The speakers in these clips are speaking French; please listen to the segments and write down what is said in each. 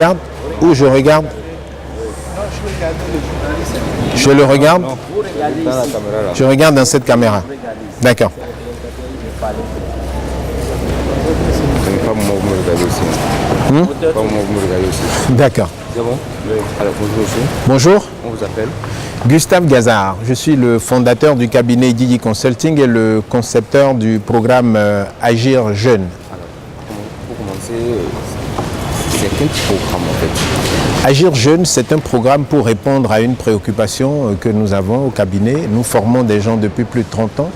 regarde ou je regarde? Je le regarde? Dans la caméra là. Je regarde dans cette caméra. D'accord. Pas moi vous me regardez aussi. Pas moi vous me regardez aussi. D'accord. C'est bon? Alors bonjour aussi. Bonjour. On vous appelle? Gustave Gazard. Je suis le fondateur du cabinet Didi Consulting et le concepteur du programme Agir Jeune. Alors, pour commencer, c'est quel programme en fait? Agir Jeune, c'est un programme pour répondre à une préoccupation que nous avons au cabinet. Nous formons des gens depuis plus de 30 ans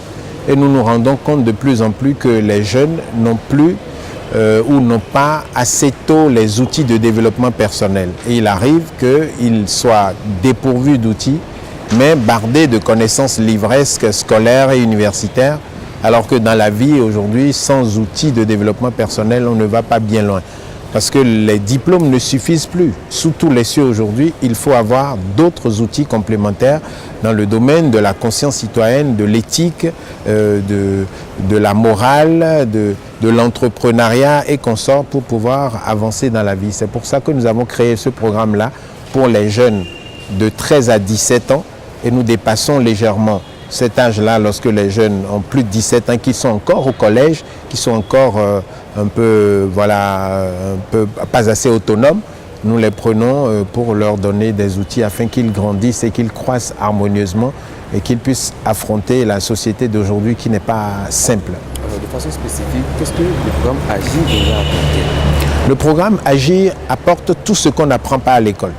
et nous nous rendons compte de plus en plus que les jeunes n'ont plus ou n'ont pas assez tôt les outils de développement personnel. Et il arrive qu'ils soient dépourvus d'outils, mais bardés de connaissances livresques, scolaires et universitaires, alors que dans la vie aujourd'hui, sans outils de développement personnel, on ne va pas bien loin. Parce que les diplômes ne suffisent plus. Sous tous les cieux aujourd'hui, il faut avoir d'autres outils complémentaires dans le domaine de la conscience citoyenne, de l'éthique, de la morale, de l'entrepreneuriat et consorts pour pouvoir avancer dans la vie. C'est pour ça que nous avons créé ce programme-là pour les jeunes de 13 à 17 ans et nous dépassons légèrement cet âge-là lorsque les jeunes ont plus de 17 ans, qui sont encore au collège, qui sont encore un peu pas assez autonomes. Nous les prenons pour leur donner des outils afin qu'ils grandissent et qu'ils croissent harmonieusement et qu'ils puissent affronter la société d'aujourd'hui qui n'est pas simple. Alors, de façon spécifique, qu'est-ce que le programme Agir va apporter? Le programme Agir apporte tout ce qu'on n'apprend pas à l'école,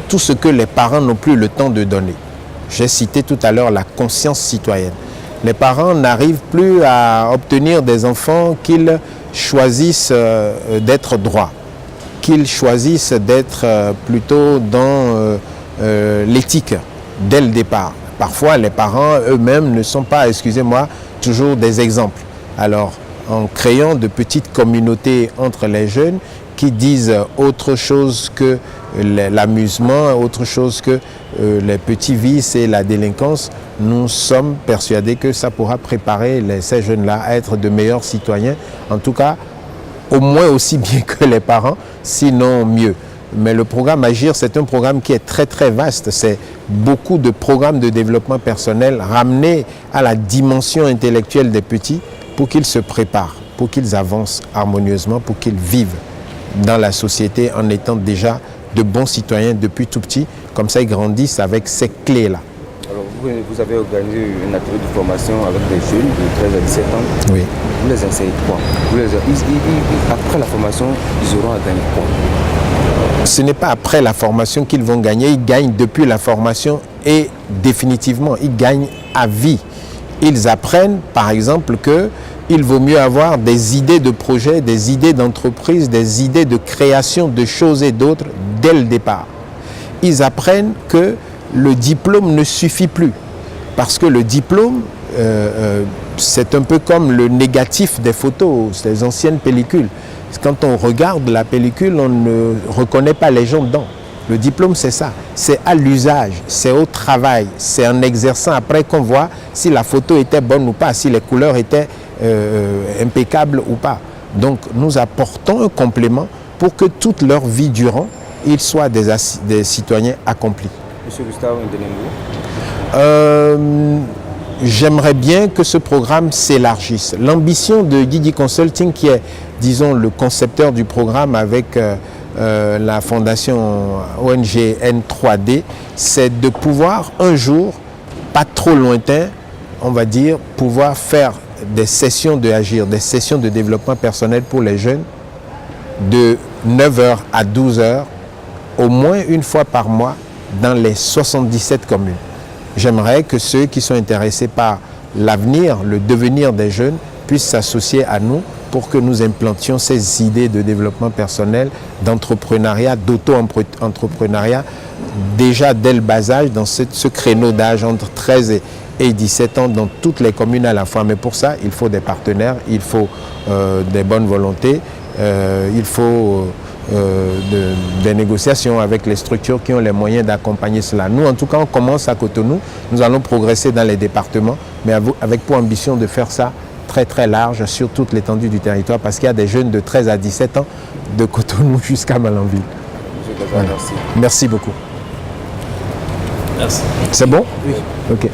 tout ce que les parents n'ont plus le temps de donner. J'ai cité tout à l'heure la conscience citoyenne. Les parents n'arrivent plus à obtenir des enfants qu'ils choisissent d'être droits, qu'ils choisissent d'être plutôt dans l'éthique dès le départ. Parfois, les parents eux-mêmes ne sont pas, excusez-moi, toujours des exemples. Alors, en créant de petites communautés entre les jeunes qui disent autre chose que l'amusement, autre chose que les petits vices et la délinquance, nous sommes persuadés que ça pourra préparer ces jeunes-là à être de meilleurs citoyens, en tout cas au moins aussi bien que les parents, sinon mieux. Mais le programme Agir, c'est un programme qui est très très vaste. C'est beaucoup de programmes de développement personnel ramenés à la dimension intellectuelle des petits pour qu'ils se préparent, pour qu'ils avancent harmonieusement, pour qu'ils vivent dans la société en étant déjà de bons citoyens depuis tout petit. Comme ça, ils grandissent avec ces clés-là. Alors, vous avez organisé un atelier de formation avec des jeunes de 13 à 17 ans. Oui. Vous les enseignez quoi? Après la formation, ils auront à gagner quoi? Ce n'est pas après la formation qu'ils vont gagner, ils gagnent depuis la formation et définitivement, ils gagnent à vie. Ils apprennent, par exemple, qu'il vaut mieux avoir des idées de projet, des idées d'entreprise, des idées de création de choses et d'autres dès le départ. Ils apprennent que le diplôme ne suffit plus. Parce que le diplôme, c'est un peu comme le négatif des photos, des anciennes pellicules. Quand on regarde la pellicule, on ne reconnaît pas les gens dedans. Le diplôme, c'est ça. C'est à l'usage, c'est au travail, c'est en exerçant après qu'on voit si la photo était bonne ou pas, si les couleurs étaient impeccables ou pas. Donc, nous apportons un complément pour que toute leur vie durant, ils soient des citoyens accomplis. Monsieur Gustave, un dernier mot? J'aimerais bien que ce programme s'élargisse. L'ambition de Didi Consulting, qui est, disons, le concepteur du programme avec la fondation ONG N3D, c'est de pouvoir un jour, pas trop lointain, on va dire, pouvoir faire des sessions de Agir, des sessions de développement personnel pour les jeunes de 9h à 12h, au moins une fois par mois, dans les 77 communes. J'aimerais que ceux qui sont intéressés par l'avenir, le devenir des jeunes, puissent s'associer à nous pour que nous implantions ces idées de développement personnel, d'entrepreneuriat, d'auto-entrepreneuriat, déjà dès le bas âge, dans ce créneau d'âge entre 13 et 17 ans, dans toutes les communes à la fois. Mais pour ça, il faut des partenaires, il faut des bonnes volontés, il faut des négociations avec les structures qui ont les moyens d'accompagner cela. Nous, en tout cas, on commence à Cotonou. Nous allons progresser dans les départements, mais avec pour ambition de faire ça très très large sur toute l'étendue du territoire, parce qu'il y a des jeunes de 13 à 17 ans de Cotonou jusqu'à Malanville. déjà, Voilà. merci. Merci beaucoup. Merci. C'est bon? Oui. Ok.